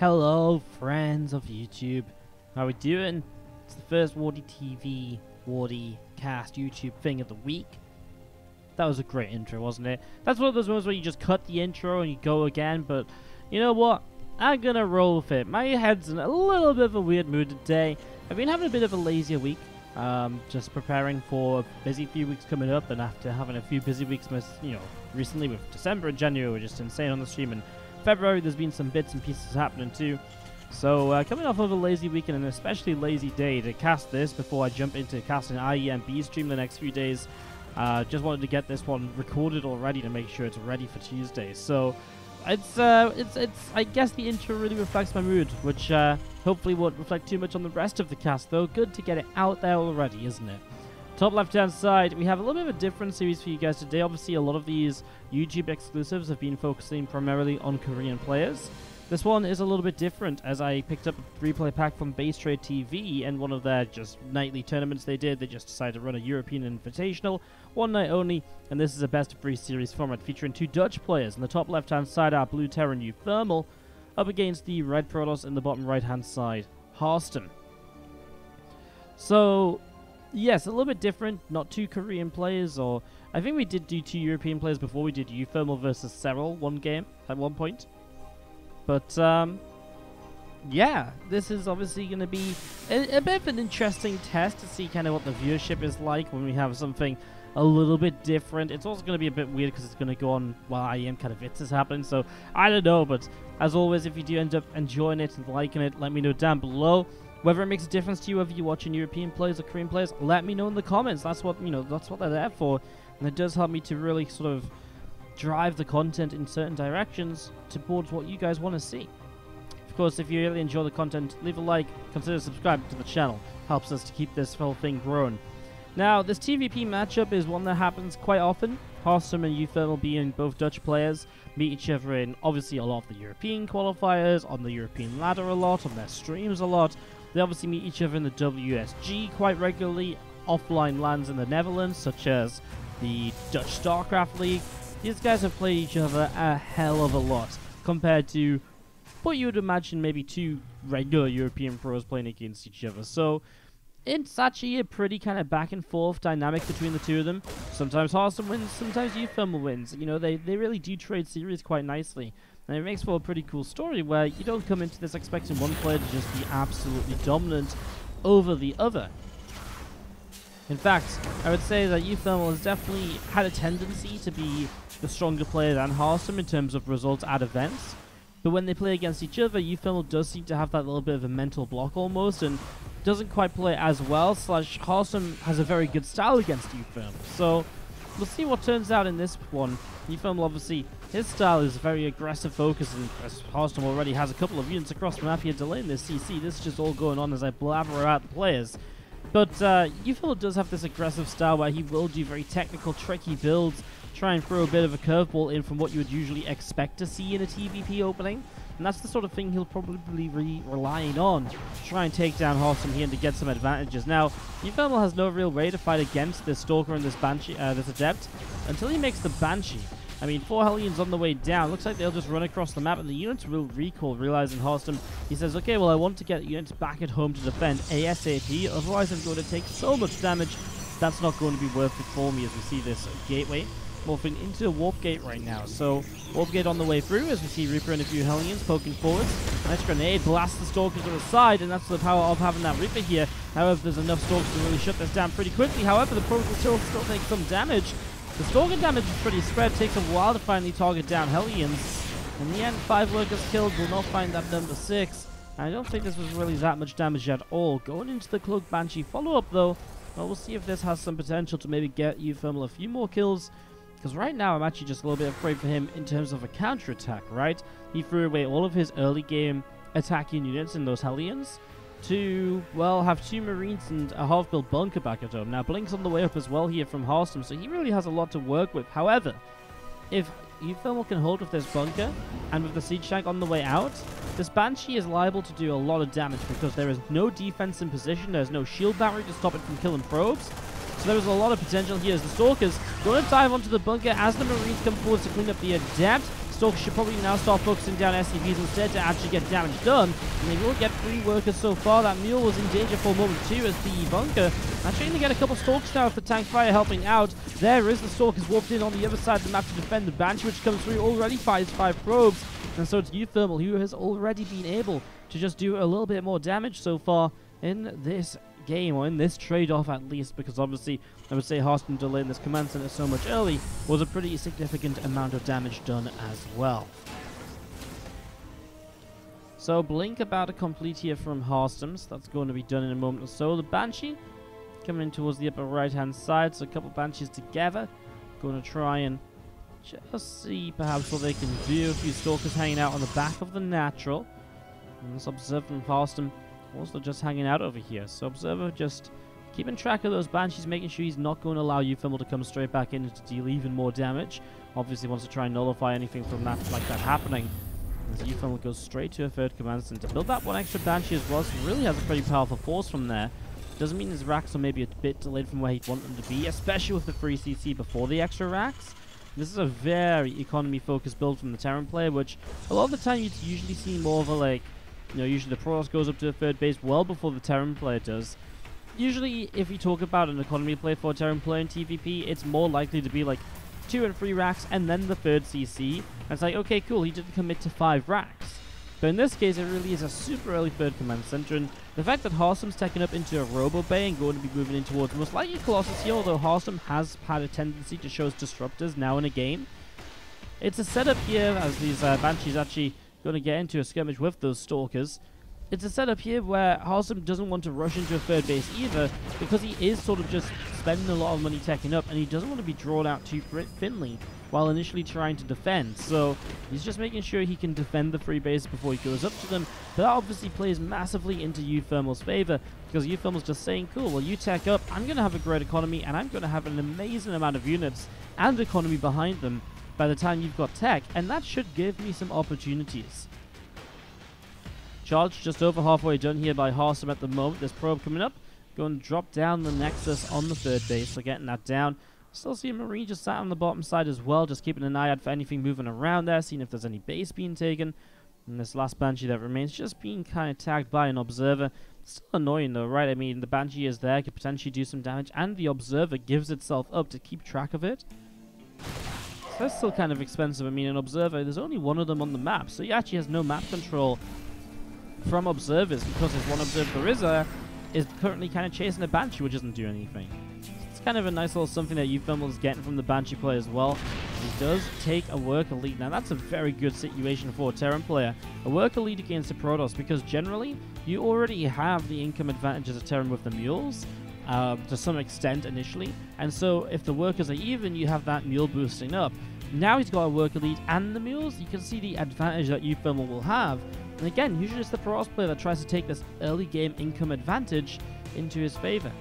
Hello, friends of YouTube. How we doing? It's the first WardiTV Cast YouTube thing of the week. That was a great intro, wasn't it? That's one of those ones where you just cut the intro and you go again, but you know what? I'm gonna roll with it. My head's in a little bit of a weird mood today. I've been having a bit of a lazier week. Just preparing for a busy few weeks coming up, and after having a few busy weeks, recently with December and January were just insane on the stream, and February there's been some bits and pieces happening too. So coming off of a lazy weekend and an especially lazy day to cast this before I jump into casting IE and B stream the next few days, just wanted to get this one recorded already to make sure it's ready for Tuesday. So it's I guess the intro really reflects my mood, which hopefully won't reflect too much on the rest of the cast, though. Good to get it out there already, isn't it? Top left hand side, we have a little bit of a different series for you guys today. Obviously, a lot of these YouTube exclusives have been focusing primarily on Korean players. This one is a little bit different, as I picked up a replay pack from BaseTradeTV, and one of their just nightly tournaments they did. They just decided to run a European Invitational, one night only, and this is a best of 3 series format featuring 2 Dutch players. In the top left hand side are Blue Terra and uThermal, up against the Red Protoss in the bottom right hand side, Harstem. So yes, a little bit different, not 2 Korean players, or I think we did do 2 European players before. We did uThermal versus Serral one game at one point. But, yeah, this is obviously going to be a bit of an interesting test to see kind of what the viewership is like when we have something a little bit different. It's also going to be a bit weird because it's going to go on while IEM kind of bits is happening, so I don't know. But as always, if you do end up enjoying it and liking it, let me know down below. Whether it makes a difference to you, whether you're watching European players or Korean players, let me know in the comments. That's what, that's what they're there for, and it does help me to really sort of drive the content in certain directions towards what you guys want to see. Of course, if you really enjoy the content, leave a like, consider subscribing to the channel. Helps us to keep this whole thing growing. Now, this TVP matchup is one that happens quite often. Harstem and uThermal, being both Dutch players, meet each other in obviously a lot of the European qualifiers, on the European ladder a lot, on their streams a lot. They obviously meet each other in the WSG quite regularly, offline lands in the Netherlands, such as the Dutch StarCraft League. These guys have played each other a hell of a lot compared to what you would imagine maybe 2 regular European pros playing against each other. So it's actually a pretty kind of back and forth dynamic between the 2 of them. Sometimes Harstem wins, sometimes uThermal wins. You know, they really do trade series quite nicely. And it makes for a pretty cool story where you don't come into this expecting one player to just be absolutely dominant over the other. In fact, I would say that uThermal has definitely had a tendency to be the stronger player than Harstem in terms of results at events. But when they play against each other, uThermal does seem to have that little bit of a mental block almost, and doesn't quite play as well, slash Harstem has a very good style against uThermal. So we'll see what turns out in this one. uThermal, obviously, his style is very aggressive focus, and as Harstem already has a couple of units across the map here delaying this CC. This is just all going on as I blabber out the players. But uThermal does have this aggressive style where he will do very technical, tricky builds, try and throw a bit of a curveball in from what you would usually expect to see in a TVP opening. And that's the sort of thing he'll probably be relying on to try and take down Harstem here and to get some advantages. Now, uThermal has no real way to fight against this Stalker and this Banshee, this Adept, until he makes the Banshee. I mean, 4 Hellions on the way down. Looks like they'll just run across the map, and the units will recall, realizing Harstem. He says, okay, well, I want to get units back at home to defend ASAP, otherwise I'm going to take so much damage. That's not going to be worth it for me, as we see this gateway morphing into a warp gate right now. So warp gate on the way through, as we see Reaper and a few Hellions poking forwards. Nice grenade, blasts the Stalker to the side, and that's the power of having that Reaper here. However, there's enough Stalkers to really shut this down pretty quickly. However, the Protoss will still take some damage. The Stalker damage is pretty spread, takes a while to finally target down Hellions. In the end, 5 workers killed, will not find that number 6. I don't think this was really that much damage at all. Going into the Cloak Banshee follow-up though, well, we'll see if this has some potential to maybe get uThermal a few more kills. Because right now, I'm actually just a little bit afraid for him in terms of a counter-attack, right? He threw away all of his early game attacking units in those Hellions to, well, have 2 Marines and a half-built bunker back at home. Now, Blink's on the way up as well here from Harstem, so he really has a lot to work with. However, if uThermal can hold with this bunker and with the Siege Tank on the way out, this Banshee is liable to do a lot of damage because there is no defense in position, there's no shield battery to stop it from killing probes. So there is a lot of potential here as the Stalkers going to dive onto the bunker as the Marines come forward to clean up the Adept. Stalkers should probably now start focusing down SCVs instead to actually get damage done. And they will get 3 workers so far. That Mule was in danger for a moment too as the Bunker actually going to get a couple Stalkers now with the tank fire helping out. There is the Stalkers warped in on the other side of the map to defend the Banshee, which comes through, already fires 5 probes. And so it's uThermal, who has already been able to just do a little bit more damage so far in this game, or in this trade-off at least, because obviously I would say Harstem delaying this command center so much early was a pretty significant amount of damage done as well. So Blink about to complete here from Harstem, so that's going to be done in a moment or so. The Banshee coming in towards the upper right hand side, so a couple Banshees together, going to try and just see perhaps what they can do. A few Stalkers hanging out on the back of the natural, and let's observe from Harstem also just hanging out over here. So Observer just keeping track of those Banshees, making sure he's not going to allow uThermal to come straight back in to deal even more damage. Obviously wants to try and nullify anything from that, like that happening. As uThermal goes straight to a third command center. Build that 1 extra Banshee as well, so he really has a pretty powerful force from there. Doesn't mean his racks are maybe a bit delayed from where he'd want them to be, especially with the free CC before the extra racks. This is a very economy-focused build from the Terran player, which a lot of the time you'd usually see more of a, like, you know, usually the Protoss goes up to the third base well before the Terran player does. Usually, if we talk about an economy play for a Terran player in TVP, it's more likely to be like 2 and 3 racks and then the third CC. And it's like, okay, cool, he didn't commit to 5 racks. But in this case, it really is a super early third command center, and the fact that Harstem's taken up into a Robo Bay and going to be moving in towards most likely Colossus here, although Harstem has had a tendency to show his disruptors now in a game. It's a setup here as these Banshees actually going to get into a skirmish with those Stalkers. It's a setup here where Harstem doesn't want to rush into a third base either, because he is sort of just spending a lot of money teching up, and he doesn't want to be drawn out too thinly while initially trying to defend. So he's just making sure he can defend the free base before he goes up to them. But that obviously plays massively into uThermal's favor, because uThermal's just saying, cool, well, you tech up, I'm going to have a great economy, and I'm going to have an amazing amount of units and economy behind them by the time you've got tech, and that should give me some opportunities. Charge just over halfway done here by Harstem at the moment. There's probe coming up, going to drop down the Nexus on the third base, so getting that down. Still see a Marine just sat on the bottom side as well, just keeping an eye out for anything moving around there, seeing if there's any base being taken. And this last Banshee that remains just being kind of tagged by an Observer. Still annoying though, right? I mean, the Banshee is there, could potentially do some damage, and the Observer gives itself up to keep track of it. That's still kind of expensive. I mean, an Observer, there's only 1 of them on the map, so he actually has no map control from Observers, because his 1 Observer is currently kind of chasing a Banshee, which doesn't do anything. It's kind of a nice little something that uThermal is getting from the Banshee player as well. He does take a worker lead. Now, that's a very good situation for a Terran player. A worker lead against a Protoss, because generally, you already have the income advantage as a Terran with the Mules, to some extent initially, and so if the workers are even, you have that Mule boosting up. Now he's got a worker lead and the Mules, you can see the advantage that uThermal will have. And again, usually it's the Protoss player that tries to take this early game income advantage into his favor.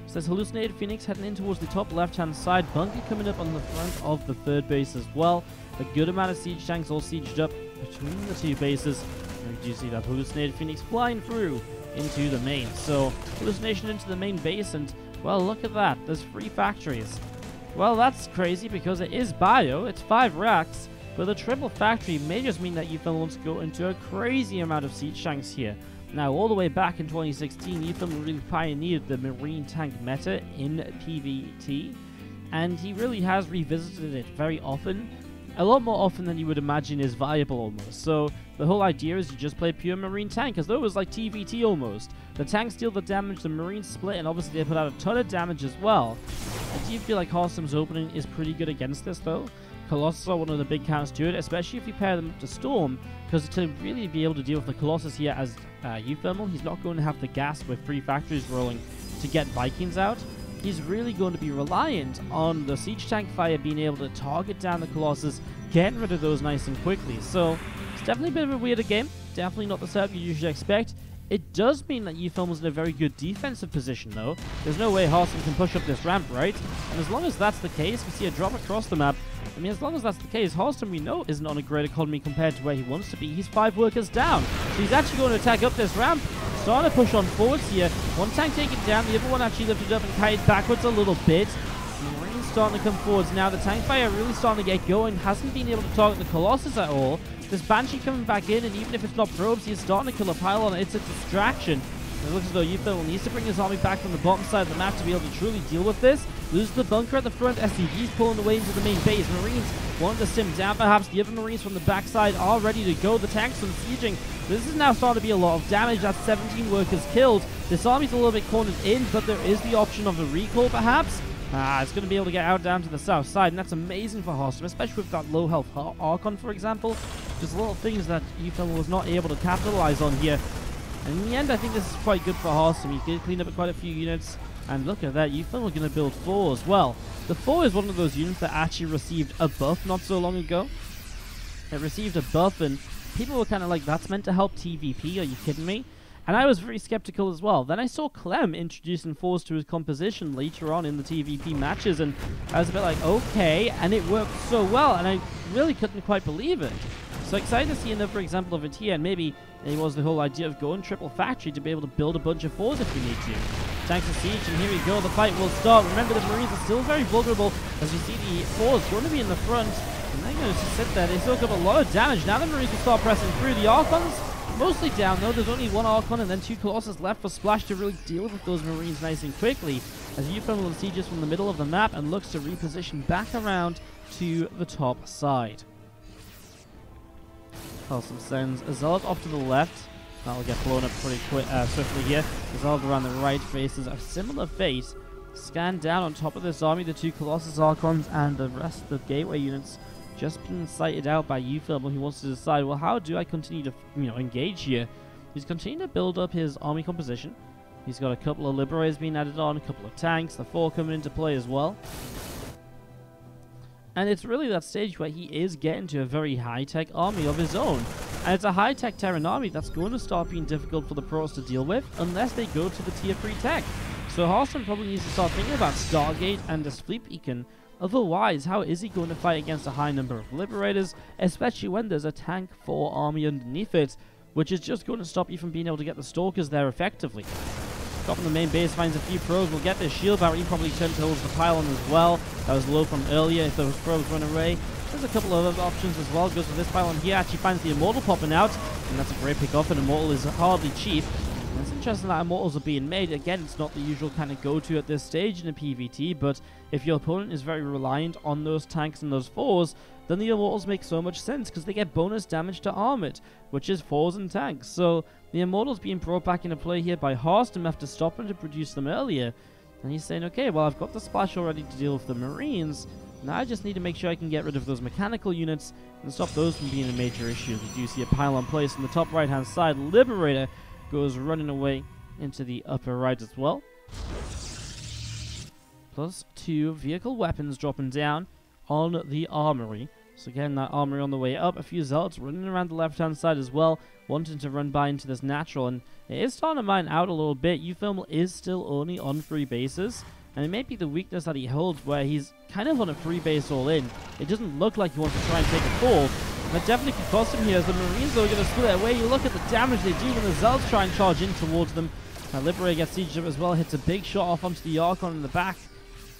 So there's Hallucinated Phoenix heading in towards the top left hand side, Bunker coming up on the front of the third base as well. A good amount of siege tanks all sieged up between the 2 bases, and we do see that Hallucinated Phoenix flying through into the main. So hallucination into the main base, and well, look at that, there's 3 factories. Well, that's crazy because it is bio, it's 5 racks, but the triple factory may just mean that uThermal wants to go into a crazy amount of siege tanks here. Now, all the way back in 2016, uThermal really pioneered the marine tank meta in PvT, and he really has revisited it very often. A lot more often than you would imagine is viable almost. So the whole idea is you just play pure marine tank, as though it was like TVT almost. The tanks deal the damage, the marines split, and obviously they put out a ton of damage as well. I do feel like Harstem's opening is pretty good against this though. Colossus are one of the big counters to it, especially if you pair them up to Storm, because to really be able to deal with the Colossus here as uThermal, he's not going to have the gas with 3 factories rolling to get Vikings out. He's really going to be reliant on the siege tank fire being able to target down the Colossus, getting rid of those nice and quickly. So it's definitely a bit of a weirder game. Definitely not the setup you usually expect. It does mean that uThermal's in a very good defensive position though. There's no way Harstem can push up this ramp, right? And as long as that's the case, we see a drop across the map. I mean, as long as that's the case, Harstem, we know, isn't on a great economy compared to where he wants to be. He's 5 workers down. So he's actually going to attack up this ramp. Starting to push on forwards here. 1 tank taken down, the other one actually lifted up and kited backwards a little bit. The Marines starting to come forwards now. The tank fire really starting to get going. Hasn't been able to target the Colossus at all. This Banshee coming back in, and even if it's not probes, he's starting to kill a pylon. It's a distraction. It looks as though uThermal needs to bring his army back from the bottom side of the map to be able to truly deal with this. Loses the bunker at the front. SCV's pulling away into the main base. Marines wanting to sim down. Perhaps the other Marines from the backside are ready to go. The tanks are sieging. This is now starting to be a lot of damage. That's 17 workers killed. This army's a little bit cornered in, but there is the option of a recall, perhaps. It's going to be able to get out down to the south side, and that's amazing for Harstem, especially with that low health Archon, for example. Just little things that uThermal was not able to capitalize on here. And in the end, I think this is quite good for Harstem. He did clean up quite a few units. And look at that, uThermal going to build 4 as well. The 4 is one of those units that actually received a buff not so long ago. It received a buff, and people were kind of like, that's meant to help TVP, are you kidding me? And I was very skeptical as well. Then I saw Clem introducing 4s to his composition later on in the TVP matches, and I was a bit like, okay, and it worked so well, and I really couldn't quite believe it. So excited to see another example of it here, and maybe it was the whole idea of going triple factory to be able to build a bunch of 4s if you need to. Tanks of siege, and here we go, the fight will start. Remember, the Marines are still very vulnerable, as you see the 4s going to be in the front, and they're going to just sit there. They soak up a lot of damage. Now the Marines will start pressing through. The Archons mostly down, though. There's only 1 Archon and then 2 Colossus left for Splash to really deal with those Marines nice and quickly, as uThermal sieges from the middle of the map and looks to reposition back around to the top side. Harstem sends a Zealot off to the left. That'll get blown up pretty swiftly here. The Zealot around the right faces a similar fate. Scan down on top of this army, the 2 Colossus Archons and the rest of the gateway units just being sighted out by uThermal. He wants to decide, well, how do I continue to engage here? He's continuing to build up his army composition. He's got a couple of Liberators being added on, a couple of tanks, the 4 coming into play as well. And it's really that stage where he is getting to a very high-tech army of his own. And it's a high-tech Terran army that's going to start being difficult for the pros to deal with unless they go to the tier 3 tech. So Harstem probably needs to start thinking about Stargate and this Fleet Beacon. Otherwise, how is he going to fight against a high number of Liberators, especially when there's a tank 4 army underneath it, which is just going to stop you from being able to get the Stalkers there effectively. Dropping the main base, finds a few probes. We'll get this shield barrier, probably turn towards the pylon as well. That was low from earlier if those probes run away. There's a couple of other options as well. Goes for this pylon here, actually finds the Immortal popping out, and that's a great pick off. An Immortal is hardly cheap. And it's interesting that Immortals are being made. Again, it's not the usual kind of go-to at this stage in a PvT, but if your opponent is very reliant on those tanks and those 4s, then the Immortals make so much sense because they get bonus damage to armored, which is 4s and tanks. So the Immortals being brought back into play here by Harstem after stopping to produce them earlier. And he's saying, okay, well, I've got the Splash already to deal with the Marines. Now I just need to make sure I can get rid of those mechanical units and stop those from being a major issue. You do see a pylon placed on the top right-hand side. Liberator goes running away into the upper right as well. Plus 2 vehicle weapons dropping down on the armory. So again, that armory on the way up. A few Zealots running around the left-hand side as well, wanting to run by into this natural. And it is starting to mine out a little bit. uThermal is still only on 3 bases. And it may be the weakness that he holds where he's kind of on a 3 base all in. It doesn't look like he wants to try and take a fall. That definitely could cost him here as the Marines are going to split away. You look at the damage they do when the Zealots try and charge in towards them. Liberator gets sieged up as well, hits a big shot off onto the Archon in the back.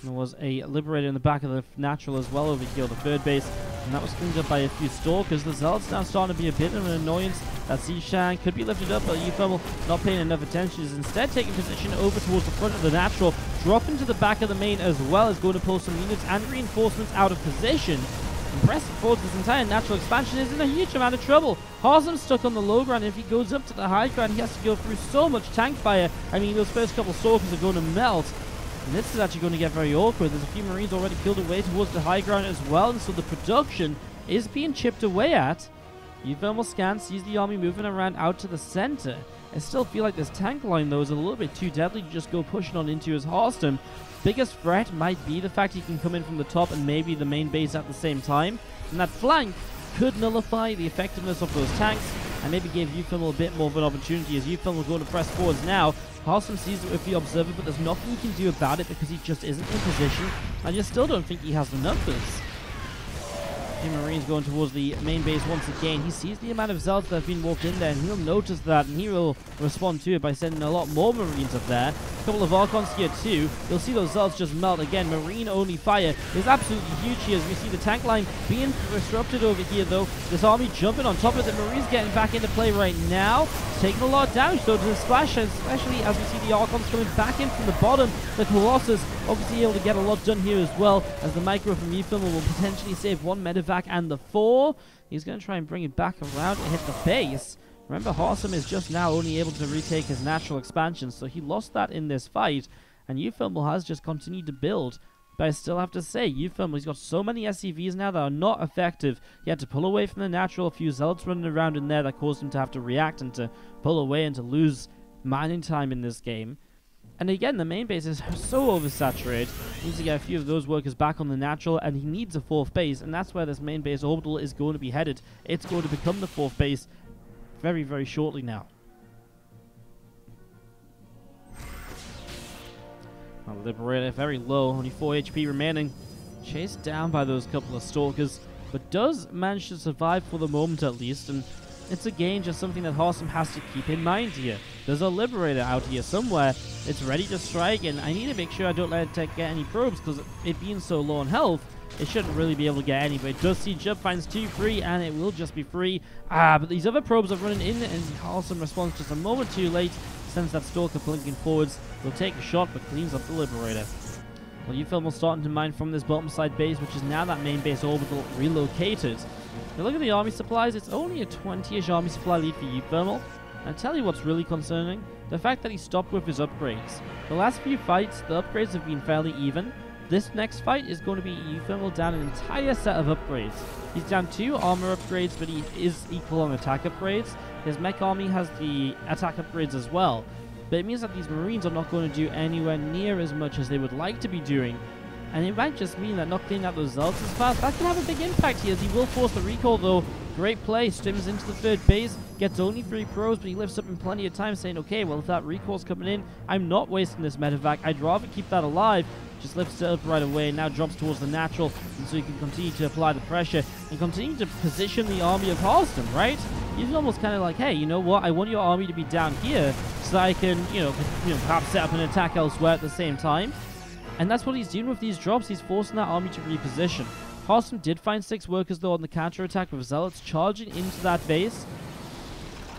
There was a Liberator in the back of the natural as well over here, the 3rd base. And that was cleaned up by a few Stalkers. The Zealots now starting to be a bit of an annoyance. That siege tank could be lifted up, but uThermal not paying enough attention. Is instead taking position over towards the front of the natural, dropping to the back of the main as well as going to pull some units and reinforcements out of position. Impressive forward, this entire natural expansion is in a huge amount of trouble. Harstem's stuck on the low ground. If he goes up to the high ground, he has to go through so much tank fire. I mean, those first couple Stalkers are going to melt. And this is actually going to get very awkward. There's a few Marines already killed away towards the high ground as well, and so the production is being chipped away at. uThermal scan sees the army moving around out to the center. I still feel like this tank line, though, is a little bit too deadly to just go pushing on into his Harstem. Biggest threat might be the fact he can come in from the top and maybe the main base at the same time. And that flank could nullify the effectiveness of those tanks and maybe give uThermal a bit more of an opportunity as uThermal going to press forwards now. Harstem sees it with the Observer, but there's nothing he can do about it because he just isn't in position. I just still don't think he has the numbers. The Marines going towards the main base once again. He sees the amount of zealots that have been walked in there, and he'll notice that, and he will respond to it by sending a lot more Marines up there. A couple of Archons here too. You'll see those zealots just melt again. Marine-only fire is absolutely huge here, as we see the tank line being disrupted over here, though. This army jumping on top of the Marines, getting back into play right now. Taking a lot of damage, though, to the splash, especially as we see the Archons coming back in from the bottom. The Colossus obviously able to get a lot done here as well, as the micro from uThermal will potentially save one medevac and the 4. He's going to try and bring it back around and hit the base. Remember, Harstem is just now only able to retake his natural expansion, so he lost that in this fight, and uThermal has just continued to build. But I still have to say, uThermal, he's got so many SCVs now that are not effective. He had to pull away from the natural, a few zealots running around in there that caused him to have to react and to pull away and to lose mining time in this game. And again, the main base is so oversaturated. He needs to get a few of those workers back on the natural, and he needs a 4th base, and that's where this main base orbital is going to be headed. It's going to become the 4th base very, very shortly now. Now, Liberator very low, only 4 HP remaining. Chased down by those couple of Stalkers, but does manage to survive for the moment at least, and it's again just something that Harstem has to keep in mind here. There's a Liberator out here somewhere. It's ready to strike, and I need to make sure I don't let it get any probes, because it being so low on health, it shouldn't really be able to get any. But it does see jump, finds 2 free, and it will just be free. But these other probes are running in, and Harstem responds just a moment too late. Sends that Stalker blinking forwards. Will take a shot, but cleans up the Liberator. Well, uThermal starting to mine from this bottom side base, which is now that main base orbital relocated. Now look at the army supplies. It's only a 20-ish army supply lead for uThermal. And I'll tell you what's really concerning. The fact that he stopped with his upgrades. The last few fights, the upgrades have been fairly even. This next fight is going to be uThermal down an entire set of upgrades. He's down 2 armor upgrades, but he is equal on attack upgrades. His mech army has the attack upgrades as well. But it means that these Marines are not going to do anywhere near as much as they would like to be doing. And it might just mean that not cleaning out those zealots as fast, that can have a big impact here, as he will force the recall though. Great play, stims into the 3rd base, gets only 3 probes, but he lifts up in plenty of time, saying, okay, well, if that recall's coming in, I'm not wasting this medevac, I'd rather keep that alive. Just lifts it up right away, and now drops towards the natural, and so he can continue to apply the pressure, and continue to position the army of Harstem, right? He's almost kind of like, hey, you know what, I want your army to be down here, so that I can, perhaps set up an attack elsewhere at the same time. And that's what he's doing with these drops. He's forcing that army to reposition. Harstem did find 6 workers, though, on the counter-attack with zealots charging into that base.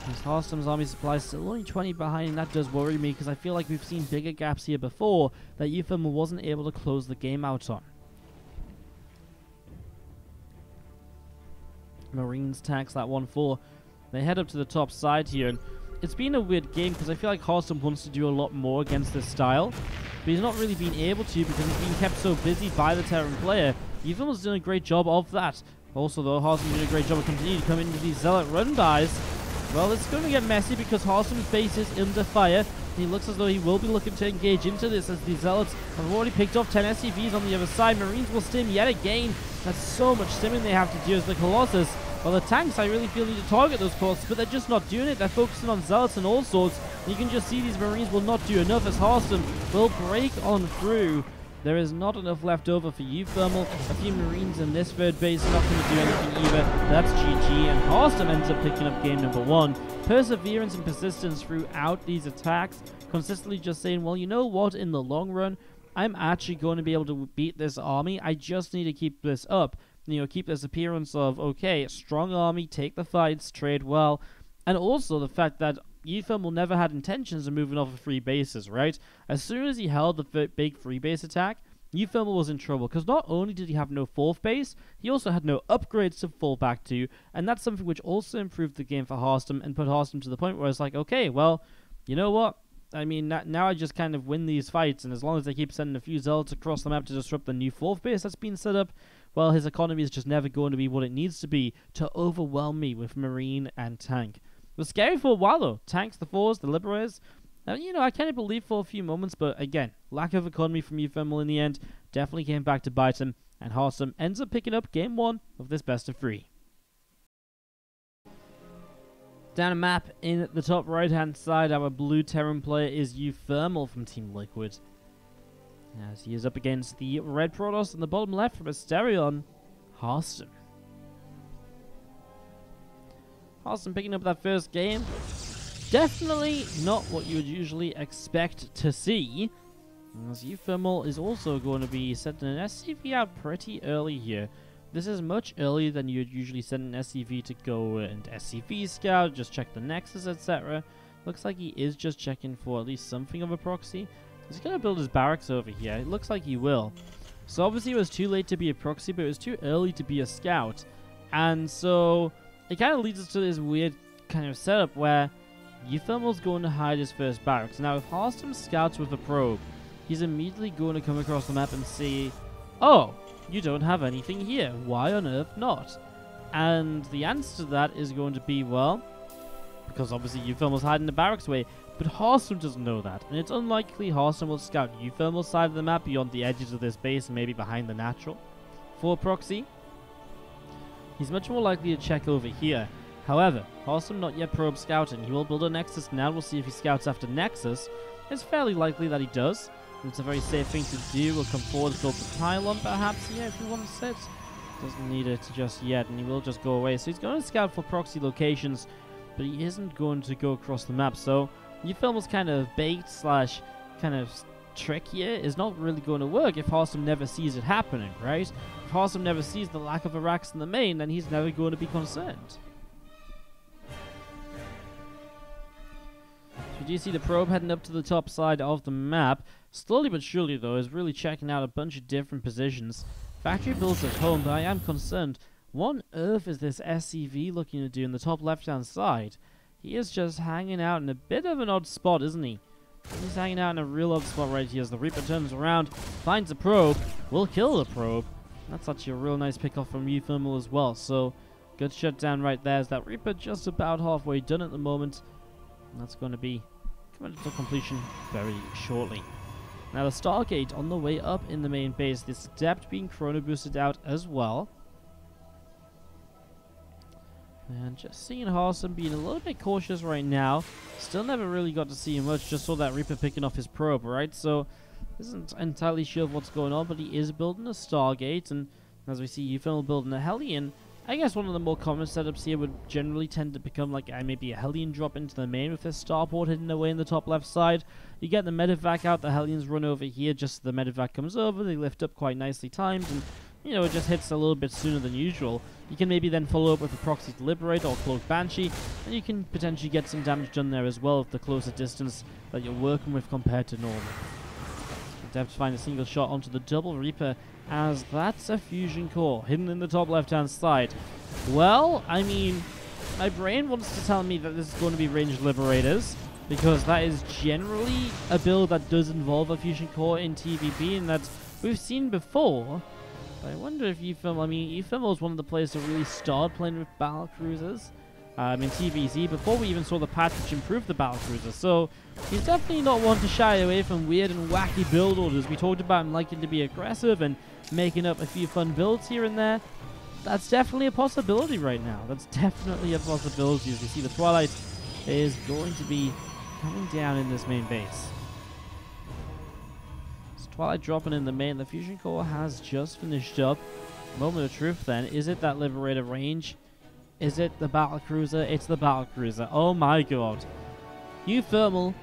As Harstem's army supply is still only 20 behind, and that does worry me, because I feel like we've seen bigger gaps here before that uThermal wasn't able to close the game out on. Marines tanks that 1-4. They head up to the top side here, and it's been a weird game because I feel like Harstem wants to do a lot more against this style, but he's not really been able to because he's being kept so busy by the Terran player. uThermal's doing a great job of that. Also, though, Harstem's doing a great job of continuing to come into these Zealot run-bys. Well, it's going to get messy because Harstem's base is under fire. He looks as though he will be looking to engage into this, as the Zealots have already picked off 10 SCVs on the other side. Marines will stim yet again. That's so much stimming they have to do as the Colossus. Well, the tanks, I really feel, need to target those Colossus, but they're just not doing it. They're focusing on Zealots and all sorts. You can just see these Marines will not do enough, as Harstem will break on through. There is not enough left over for uThermal. A few Marines in this 3rd base, not going to do anything either. That's GG, and Harstem ends up picking up game number 1. Perseverance and persistence throughout these attacks, consistently just saying, well, you know what, in the long run, I'm actually going to be able to beat this army. I just need to keep this up. Keep this appearance of, okay, strong army, take the fights, trade well. And also the fact that uThermal never had intentions of moving off of 3 bases, right? As soon as he held the big 3 base attack, uThermal was in trouble, because not only did he have no 4th base, he also had no upgrades to fall back to, and that's something which also improved the game for Harstem and put Harstem to the point where it's like, okay, well, you know what? I mean, now I just kind of win these fights, and as long as they keep sending a few zealots across the map to disrupt the new 4th base that's been set up, well, his economy is just never going to be what it needs to be to overwhelm me with Marine and Tank. It was scary for a while, though. Tanks, the 4s, the Liberators. I kind of believed for a few moments, but again, lack of economy from uThermal in the end definitely came back to bite him, and Harstem ends up picking up game 1 of this best of 3. Down a map in the top right-hand side, our blue Terran player is uThermal from Team Liquid, as he is up against the red Protoss in the bottom left from Asterion, Harstem. Harstem picking up that first game. Definitely not what you would usually expect to see, as uThermal is also going to be sending an SCV out pretty early here. This is much earlier than you would usually send an SCV to go and SCV scout, just check the nexus, etc. Looks like he is just checking for at least something of a proxy. He's going to build his barracks over here. It looks like he will. So obviously it was too late to be a proxy, but it was too early to be a scout. And so it kind of leads us to this weird kind of setup where uThermal's going to hide his first barracks. Now if Harstem scouts with a probe, he's immediately going to come across the map and see, oh, you don't have anything here. Why on earth not? And the answer to that is going to be, well, because obviously uThermal's hiding the barracks way, but Harstem doesn't know that, and it's unlikely Harstem will scout uThermal's side of the map beyond the edges of this base and maybe behind the natural for a proxy. He's much more likely to check over here. However, Harstem not yet probe scouting. He will build a nexus now. We'll see if he scouts after nexus. It's fairly likely that he does. It's a very safe thing to do. We'll come forward, build the pylon perhaps here if he wants it. Doesn't need it just yet, and he will just go away. So he's going to scout for proxy locations, but he isn't going to go across the map. So uThermal's kind of bait slash kind of trick here is not really going to work if Harstem never sees it happening, right? If Harstem never sees the lack of Iraqs in the main, then he's never going to be concerned. So do you see the probe heading up to the top side of the map? Slowly but surely, though, is really checking out a bunch of different positions. Factory builds at home, but I am concerned. What on earth is this SCV looking to do in the top left-hand side? He is just hanging out in a bit of an odd spot, isn't he? He's hanging out in a real odd spot right here as the Reaper turns around, finds a probe, will kill the probe. That's actually a real nice pick off from uThermal as well, so good shutdown right there. Is that Reaper just about halfway done at the moment? And that's going to be coming to completion very shortly. Now the Stargate on the way up in the main base, this Adept being chrono boosted out as well. And just seeing Harstem being a little bit cautious right now. Still never really got to see him much, just saw that Reaper picking off his probe, right? So isn't entirely sure of what's going on, but he is building a Stargate, and as we see uThermal building a Hellion. I guess one of the more common setups here would generally tend to become like maybe a Hellion drop into the main with this starport hidden away in the top left side. You get the medevac out, the Hellions run over here just so the medevac comes over, they lift up quite nicely timed, and you know, it just hits a little bit sooner than usual. You can maybe then follow up with a Proxy Liberator or Cloak Banshee, and you can potentially get some damage done there as well with the closer distance that you're working with compared to normal. Adept find a single shot onto the double Reaper, as that's a fusion core hidden in the top left-hand side. Well, I mean, my brain wants to tell me that this is going to be ranged Liberators, because that is generally a build that does involve a fusion core in TVP, and that we've seen before. But I wonder if uThermal, I mean, uThermal is one of the players to really start playing with battle cruisers in TVZ before we even saw the patch which improved the battle cruiser. So he's definitely not one to shy away from weird and wacky build orders. We talked about him liking to be aggressive and making up a few fun builds here and there. That's definitely a possibility right now. That's definitely a possibility, as we see the Twilight is going to be coming down in this main base. So Twilight dropping in the main. The fusion core has just finished up. Moment of truth then. Is it that Liberator range? Is it the battle cruiser? It's the battle cruiser. Oh my god. uThermal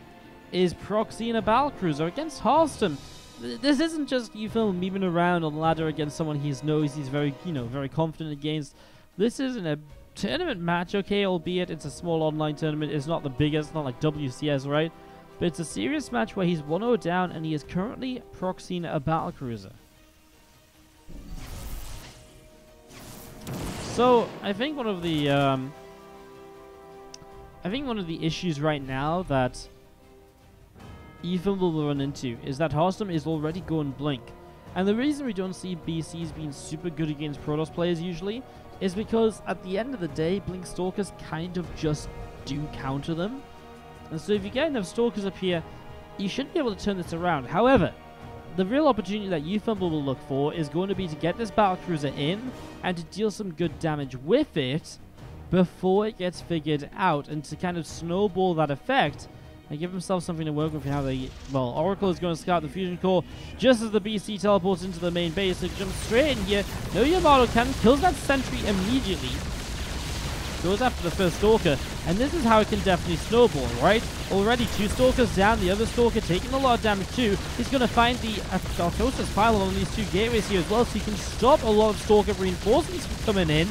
is proxying a battle cruiser against Harstem. This isn't just uThermal memeing around on the ladder against someone he knows he's very, very confident against. This isn't a tournament match, okay, albeit it's a small online tournament. It's not the biggest, not like WCS, right? But it's a serious match where he's 1-0 down and he is currently proxying a battle cruiser. So I think one of the issues right now that uThermal will run into is that Harstem is already going Blink. And the reason we don't see BCs being super good against Protoss players usually is because at the end of the day, Blink Stalkers kind of just do counter them. And so if you get enough Stalkers up here, you should be able to turn this around. However, the real opportunity that uThermal will look for is going to be to get this battle cruiser in and to deal some good damage with it before it gets figured out, and to kind of snowball that effect and give himself something to work with. How they, well, Oracle is going to scout the fusion core just as the BC teleports into the main base. So jumps straight in here. No Yamato cannon, kills that sentry immediately. goes after the first Stalker, and this is how it can definitely snowball, right? Already 2 Stalkers down, the other Stalker taking a lot of damage too. He's going to find the Artosis pylon on these 2 gateways here as well, so he can stop a lot of Stalker reinforcements from coming in.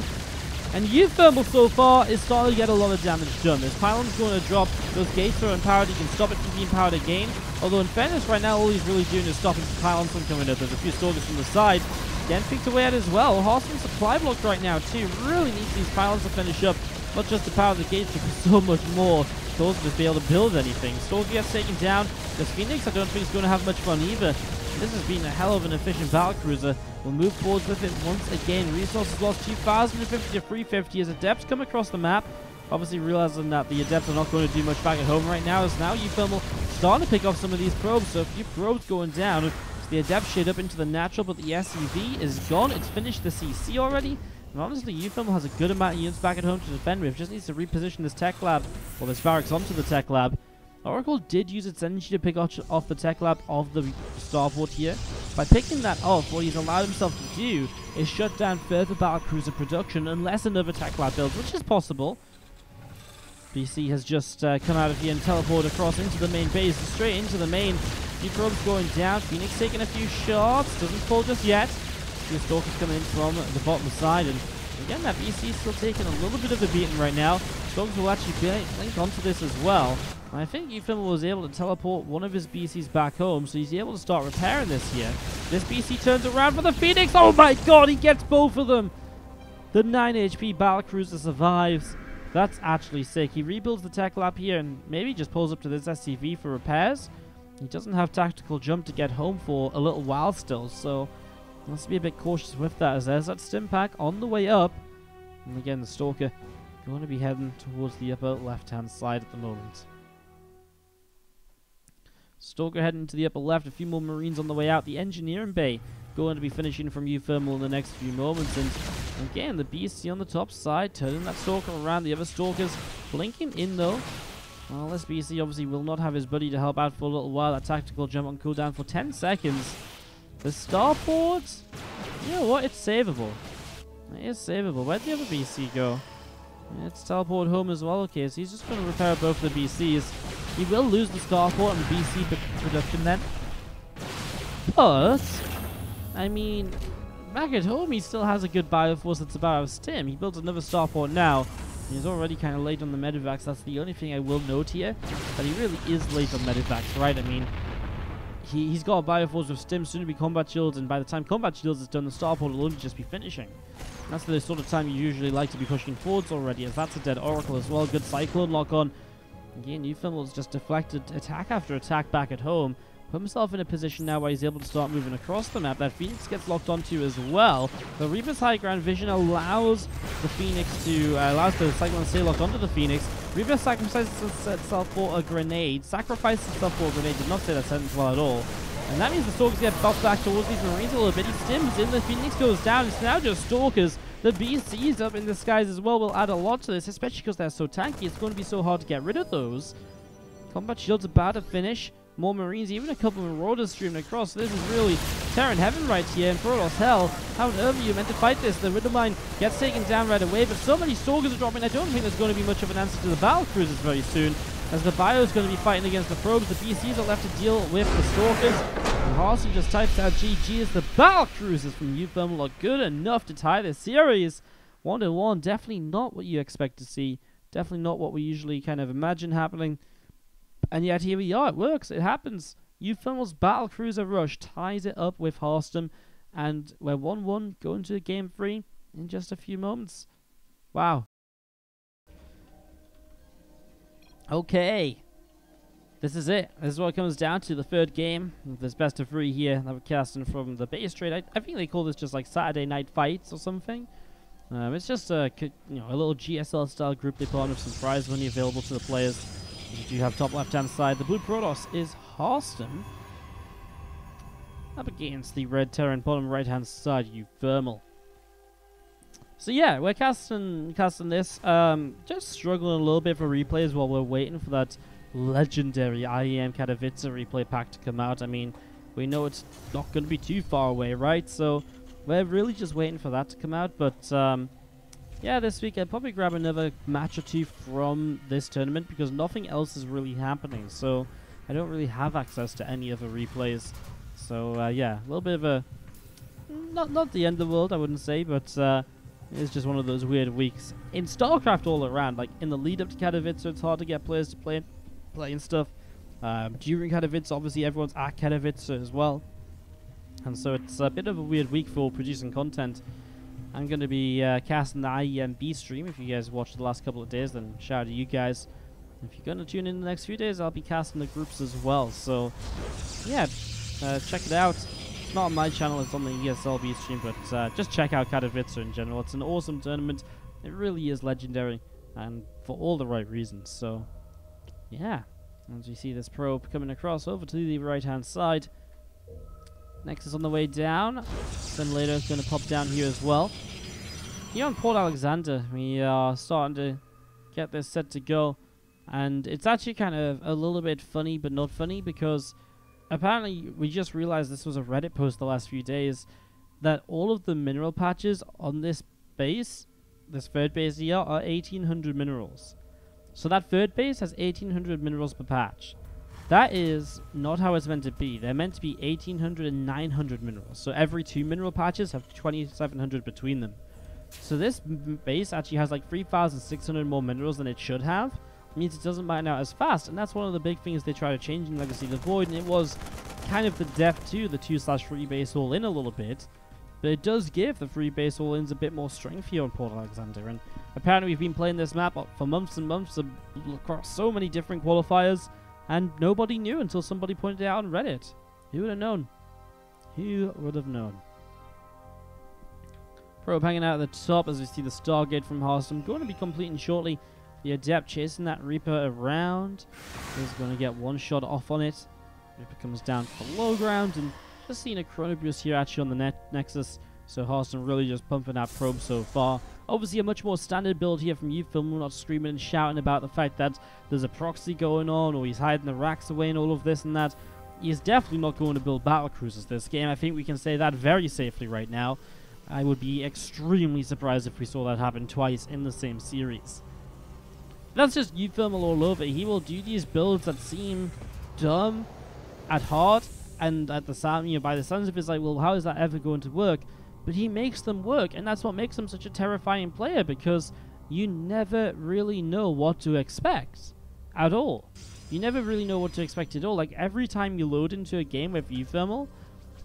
And uThermal so far is starting to get a lot of damage done. This pylon's going to drop, those gates are empowered, he can stop it from being powered again. Although in fairness, right now all he's really doing is stopping the pylons from coming up. There's a few Stalkers from the side. Getting picked away at as well. Harstem's supply blocked right now too. Really needs these pylons to finish up. Not just to power the gates, but so much more to also just be able to build anything. Stalker gets taken down. This Phoenix, I don't think is going to have much fun either. This has been a hell of an efficient battlecruiser. We'll move forwards with it once again. Resources lost 2,050 to 350 as Adepts come across the map. Obviously realizing that the Adepts are not going to do much back at home right now, as now uThermal starting to pick off some of these probes. So a few probes going down. The Adept shade up into the natural, but the SUV is gone. It's finished the CC already. And honestly, uThermal has a good amount of units back at home to defend with. Just needs to reposition this tech lab, or this barracks onto the tech lab. Oracle did use its energy to pick off the tech lab of the starport here. By picking that off, what he's allowed himself to do is shut down further battlecruiser production unless another tech lab builds, which is possible. BC has just come out of here and teleported across into the main base, straight into the main. Few probes going down. Phoenix taking a few shots. Doesn't fall just yet. Two Stalkers coming in from the bottom side. And again, that BC is still taking a little bit of a beating right now. Stalkers will actually link onto this as well. And I think uThermal was able to teleport one of his BCs back home, so he's able to start repairing this here. This BC turns around for the Phoenix. Oh my god, he gets both of them. The 9 HP battlecruiser survives. That's actually sick. He rebuilds the tech lab here and maybe just pulls up to this SCV for repairs. He doesn't have tactical jump to get home for a little while still, so let's be a bit cautious with that, as there's that stim pack on the way up. And again, the Stalker going to be heading towards the upper left-hand side at the moment. Stalker heading to the upper left, a few more Marines on the way out. The Engineering Bay going to be finishing from uThermal in the next few moments. And again, the BC on the top side, turning that Stalker around. The other Stalkers blinking in though. Well, this BC obviously will not have his buddy to help out for a little while. That tactical jump on cooldown for 10 seconds. The starport, you know what? It's savable. It is savable. Where'd the other BC go? It's teleport home as well. Okay, so he's just going to repair both of the BCs. He will lose the starport and BC production then. But, I mean, back at home he still has a good bioforce that's about stim. He builds another starport now. He's already kind of late on the medivacs. That's the only thing I will note here. But he really is late on medivacs, right? I mean, he's got a bioforce with stim, soon to be combat shields, and by the time combat shields is done, the starport will only just be finishing. That's the sort of time you usually like to be pushing forwards already, as that's a dead Oracle as well. Good Cyclone lock on. Again, uThermal's just deflected attack after attack back at home. Put himself in a position now where he's able to start moving across the map. That Phoenix gets locked onto as well. The Reaper's high ground vision allows the Phoenix to, allows the Cyclone to stay locked onto the Phoenix. Reaper sacrifices itself for a grenade. Sacrifices itself for a grenade. Did not say that sentence well at all. And that means the Stalkers get buffed back towards these Marines a little bit. He stims in, the Phoenix goes down. It's now just Stalkers. The BCs up in the skies as well will add a lot to this, especially because they're so tanky. It's going to be so hard to get rid of those. Combat shields about to finish. More Marines, even a couple of Marauders streaming across. This is really Terran heaven right here. And Protoss hell, how on earth are you meant to fight this? The Riddermine gets taken down right away, but so many Stalkers are dropping. I don't think there's going to be much of an answer to the battle cruisers very soon, as the Bio is going to be fighting against the probes. The BCs are left to deal with the Stalkers. And Harstem just types out GG as the battle cruisers from uThermal are good enough to tie this series. 1-1, definitely not what you expect to see. Definitely not what we usually kind of imagine happening. And yet here we are, it works, it happens. uThermal's battlecruiser rush ties it up with Harstem, and we're 1-1 going to game 3 in just a few moments. Wow. Okay. This is it. This is what it comes down to, the third game. This best of 3 here that we're casting from the base trade. I think they call this just like Saturday night fights or something. It's just a little GSL style group they put on with some prize money available to the players. You do have top left hand side. The blue Protoss is Harstem up against the red Terran bottom right hand side uThermal. So yeah, we're casting this. Just struggling a little bit for replays while we're waiting for that legendary IEM Katowice replay pack to come out. I mean, we know it's not going to be too far away, right? So we're really just waiting for that to come out. But yeah, this week I'd probably grab another match or two from this tournament because nothing else is really happening. So I don't really have access to any other replays. So yeah, a little bit of a not the end of the world, I wouldn't say, but it's just one of those weird weeks in StarCraft all around. Like in the lead up to Katowice, it's hard to get players to play and stuff. During Katowice, obviously everyone's at Katowice as well, and so it's a bit of a weird week for producing content. I'm going to be casting the IEMB stream. If you guys watched the last couple of days, then shout out to you guys. If you're going to tune in the next few days, I'll be casting the groups as well. So, yeah, check it out. It's not on my channel, it's on the ESLB stream, but just check out Katowice in general. It's an awesome tournament. It really is legendary, and for all the right reasons. So, yeah, as you see this probe coming across over to the right-hand side. Nexus on the way down. Simulator is going to pop down here as well. Here on Port Alexander, we are starting to get this set to go. And it's actually kind of a little bit funny, but not funny, because apparently we just realized this was a Reddit post the last few days, that all of the mineral patches on this base, this third base here, are 1800 minerals. So that third base has 1800 minerals per patch. That is not how it's meant to be. They're meant to be 1800 and 900 minerals. So every 2 mineral patches have 2700 between them. So this base actually has like 3600 more minerals than it should have. It means it doesn't mine out as fast. And that's one of the big things they try to change in Legacy of the Void. And it was kind of the death to the 2/3 base all-in a little bit. But it does give the 3 base all-ins a bit more strength here on Port Alexander. And apparently we've been playing this map for months and months across so many different qualifiers. And nobody knew until somebody pointed it out on Reddit. Who would have known? Who would have known? Probe hanging out at the top as we see the Stargate from Harstem. Going to be completing shortly. The Adept chasing that Reaper around. He's going to get one shot off on it. Reaper comes down to the low ground. And just seeing a Chrono Boost here actually on the Nexus. So Harstem really just pumping that probe so far. Obviously a much more standard build here from uThermal, not screaming and shouting about the fact that there's a proxy going on or he's hiding the racks away and all of this and that. He's definitely not going to build battle cruisers this game. I think we can say that very safely right now. I would be extremely surprised if we saw that happen twice in the same series. That's just uThermal all over. He will do these builds that seem dumb at heart, and at the sound, by the sounds of it, it's like, well, how is that ever going to work? But he makes them work, and that's what makes him such a terrifying player, because you never really know what to expect at all. You never really know what to expect at all. Like, every time you load into a game with uThermal,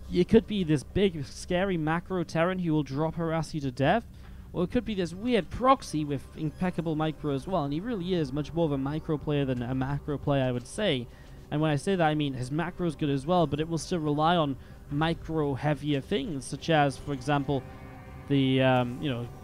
you could be this big, scary macro Terran who will drop harass you to death, or it could be this weird proxy with impeccable micro as well, and he really is much more of a micro player than a macro player, I would say. And when I say that, I mean his macro is good as well, but it will still rely on micro heavier things, such as, for example, the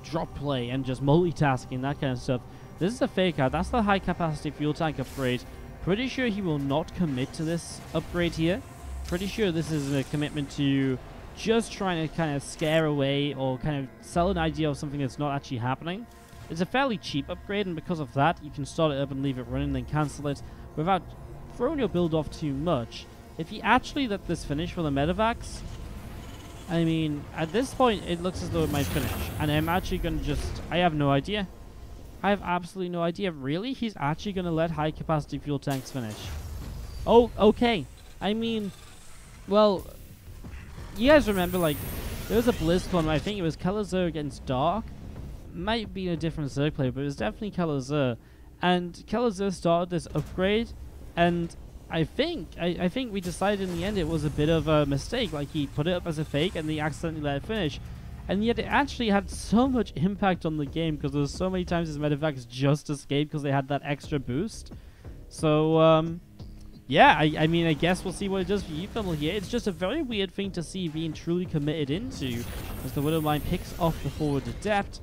drop play and just multitasking, that kind of stuff. This is a fake out. That's the high capacity fuel tank upgrade. Pretty sure he will not commit to this upgrade here. Pretty sure this is a commitment to just trying to kind of scare away or kind of sell an idea of something that's not actually happening. It's a fairly cheap upgrade, and because of that, you can start it up and leave it running, then cancel it without throwing your build off too much. If you actually let this finish for the Medivacs, I mean, at this point, it looks as though it might finish. And I'm actually going to I have no idea. I have absolutely no idea. Really? He's actually going to let high-capacity fuel tanks finish. Oh, okay. I mean, well, you guys remember, like, there was a BlizzCon, I think it was Kalazur against Dark. Might be a different Zerg player, but it was definitely Kalazur. And Kalazur started this upgrade, and I think we decided in the end it was a bit of a mistake. Like, he put it up as a fake and he accidentally let it finish. And yet it actually had so much impact on the game because there was so many times his Medivacs just escaped because they had that extra boost. So, yeah, I mean, I guess we'll see what it does for uThermal here. It's just a very weird thing to see being truly committed into, as the Widowmine picks off the forward Adept.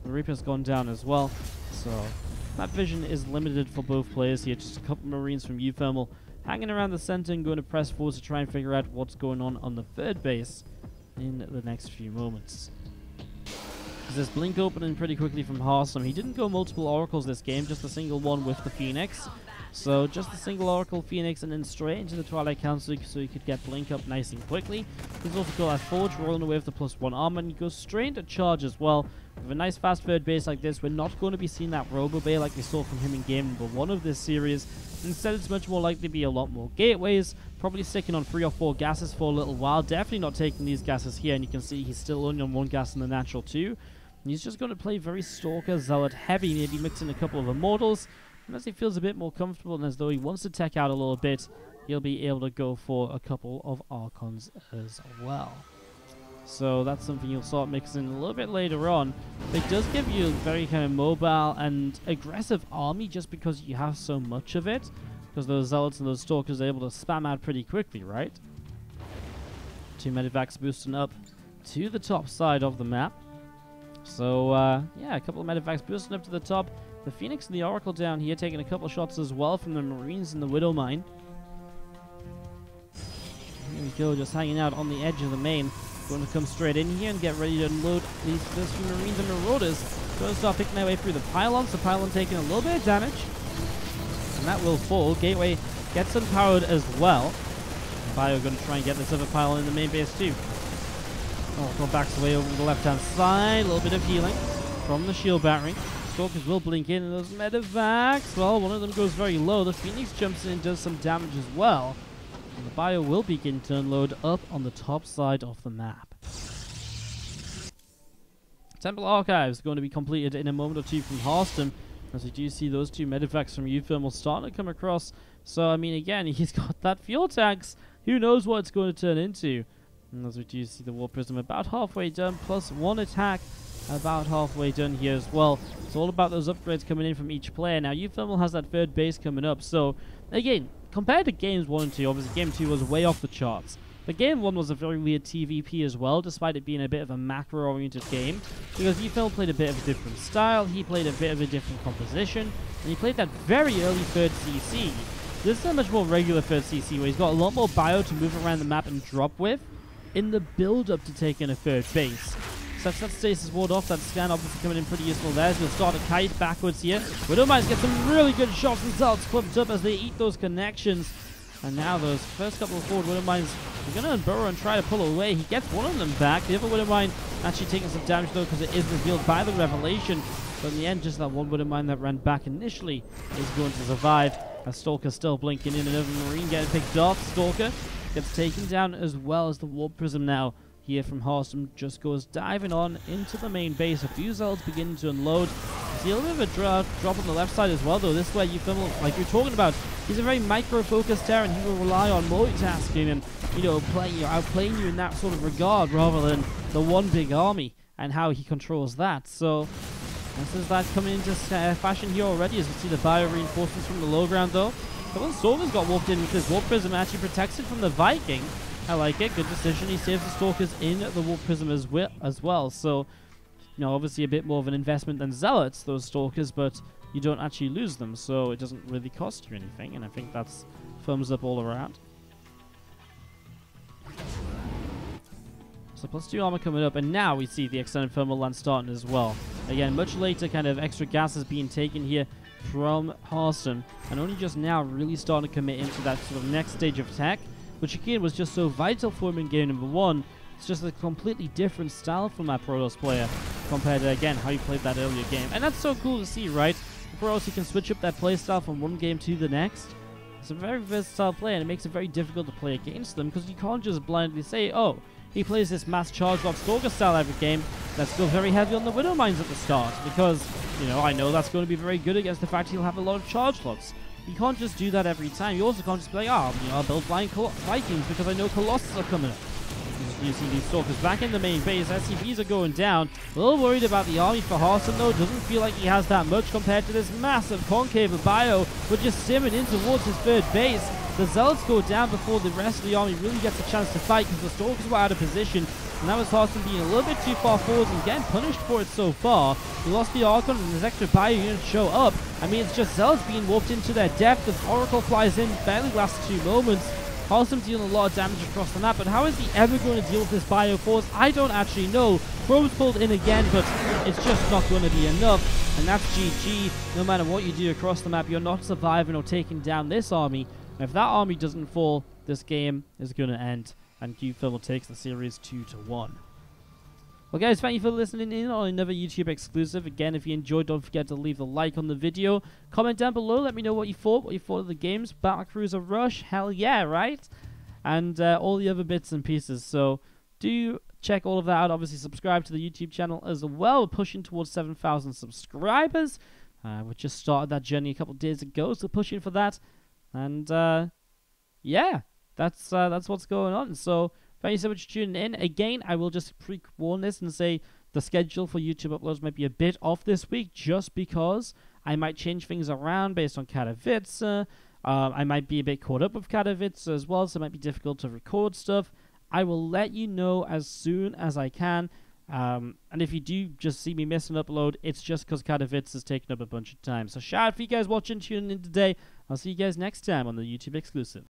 The Reaper's gone down as well. So, map vision is limited for both players here. Just a couple Marines from uThermal hanging around the center and going to press forward to try and figure out what's going on the third base in the next few moments. There's this blink opening pretty quickly from Harstem. He didn't go multiple oracles this game, just a single one with the Phoenix. So just a single Oracle Phoenix and then straight into the Twilight Council so you could get Blink up nice and quickly. He's also got that Forge rolling away with the +1 armor, and he goes straight into charge as well. With a nice fast third base like this, we're not going to be seeing that Robo Bay like we saw from him in game number 1 of this series. Instead, it's much more likely to be a lot more gateways, probably sticking on 3 or 4 gases for a little while. Definitely not taking these gases here, and you can see he's still only on 1 gas in the natural 2. And he's just going to play very Stalker, Zealot heavy, maybe mixing a couple of Immortals. And as he feels a bit more comfortable and as though he wants to tech out a little bit, he'll be able to go for a couple of Archons as well. So that's something you'll start mixing a little bit later on. It does give you a very kind of mobile and aggressive army just because you have so much of it. Because those Zealots and those Stalkers are able to spam out pretty quickly, right? 2 Medivacs boosting up to the top side of the map. So, yeah, a couple of Medivacs boosting up to the top. The Phoenix and the Oracle down here taking a couple shots as well from the Marines and the Widow Mine. Here we go, just hanging out on the edge of the main. Going to come straight in here and get ready to unload these first few Marines and Marauders. Going to start picking their way through the pylons. The pylon taking a little bit of damage. And that will fall. Gateway gets unpowered as well. Bio going to try and get this other pylon in the main base too. Oracle backs away over to the left-hand side. A little bit of healing from the shield battery. Stalkers will blink in, and those Medivacs, well, one of them goes very low. The Phoenix jumps in and does some damage as well. And the Bio will begin to unload up on the top side of the map. Temple Archives going to be completed in a moment or two from Harstem, as we do see those 2 Medivacs from uThermal starting to come across. So, I mean, again, he's got that fuel tanks. Who knows what it's going to turn into? And as we do see the War Prism about halfway done, +1 attack about halfway done here as well. It's all about those upgrades coming in from each player. Now, uThermal has that third base coming up, so again, compared to games 1 and 2, obviously game 2 was way off the charts. But game 1 was a very weird TVP as well, despite it being a bit of a macro-oriented game, because uThermal played a bit of a different style, he played a bit of a different composition, and he played that very early third CC. This is a much more regular third CC, where he's got a lot more bio to move around the map and drop with in the build-up to taking a third base. Such that stasis ward off, that scan obviously coming in pretty useful there. So we'll start a kite backwards here. Widow Mines get some really good shots and Zealots clumped up as they eat those connections. And now those first couple of forward Widow Mines are going to unburrow and try to pull away. He gets one of them back. The other Widow Mine actually taking some damage though because it is revealed by the Revelation. But in the end, just that one Widow Mine that ran back initially is going to survive. A Stalker still blinking in. Another Marine getting picked off. Stalker gets taken down as well as the Warp Prism now. Here from Harstem just goes diving on into the main base. A few Zealots beginning to unload. See a little bit of a drop on the left side as well, though. This way, uThermal, like you're talking about, he's a very micro-focused terror, and he will rely on multitasking and, you know, outplaying you in that sort of regard rather than the one big army and how he controls that. So, this is that coming into fashion here already, as we see the bio reinforcements from the low ground, though. A couple of Stalkers got walked in with this Warp Prism, actually protects it from the Viking. I like it. Good decision. He saves the Stalkers in the Warp Prism as well. So, you know, obviously a bit more of an investment than Zealots, those Stalkers, but you don't actually lose them, so it doesn't really cost you anything, and I think that's thumbs up all around. So +2 armor coming up, and now we see the extended thermal lance starting as well. Again, much later kind of extra gases being taken here from Harstem, and only just now really starting to commit into that sort of next stage of tech, which again was just so vital for him in game number 1. It's just a completely different style from that Protoss player compared to, again, how he played that earlier game. And that's so cool to see, right? Protoss, you can switch up that playstyle from one game to the next. It's a very versatile player, and it makes it very difficult to play against them, because you can't just blindly say, oh, he plays this mass charge lock Stalker style every game, let's go very heavy on the Widow Mines at the start, because, you know, I know that's going to be very good against the fact he'll have a lot of charge locks. You can't just do that every time. You also can't just be like, oh, you know, I'll build blind Vikings because I know Colossus are coming up. You see these Stalkers back in the main base. SCVs are going down. A little worried about the army for Harstem, though. Doesn't feel like he has that much compared to this massive concave of bio, but just simming in towards his third base. The Zealots go down before the rest of the army really gets a chance to fight, because the Stalkers were out of position. And that was Harstem being a little bit too far forward and getting punished for it so far. He lost the Archon and his extra bio units show up. I mean, it's just Zealots being warped into their death. The Oracle flies in, barely lasts 2 moments. Harstem dealing a lot of damage across the map, but how is he ever going to deal with this bio force? I don't actually know. Probes pulled in again, but it's just not going to be enough. And that's GG. No matter what you do across the map, you're not surviving or taking down this army. And if that army doesn't fall, this game is going to end. And uThermal takes the series 2-1. Well guys, thank you for listening in on another YouTube exclusive. Again, if you enjoyed, don't forget to leave a like on the video. Comment down below, let me know what you thought of the games. Battlecruiser Rush, hell yeah, right? And all the other bits and pieces. So do check all of that out. Obviously subscribe to the YouTube channel as well. We're pushing towards 7,000 subscribers. We just started that journey a couple of days ago, so pushing for that. And yeah, that's what's going on. So thank you so much for tuning in. Again, I will just pre-warn this and say the schedule for YouTube uploads might be a bit off this week just because I might change things around based on Katowice. I might be a bit caught up with Katowice as well, so it might be difficult to record stuff. I will let you know as soon as I can. And if you do just see me miss an upload, it's just because Katowice has taken up a bunch of time. So shout out for you guys watching, tuning in today. I'll see you guys next time on the YouTube exclusive.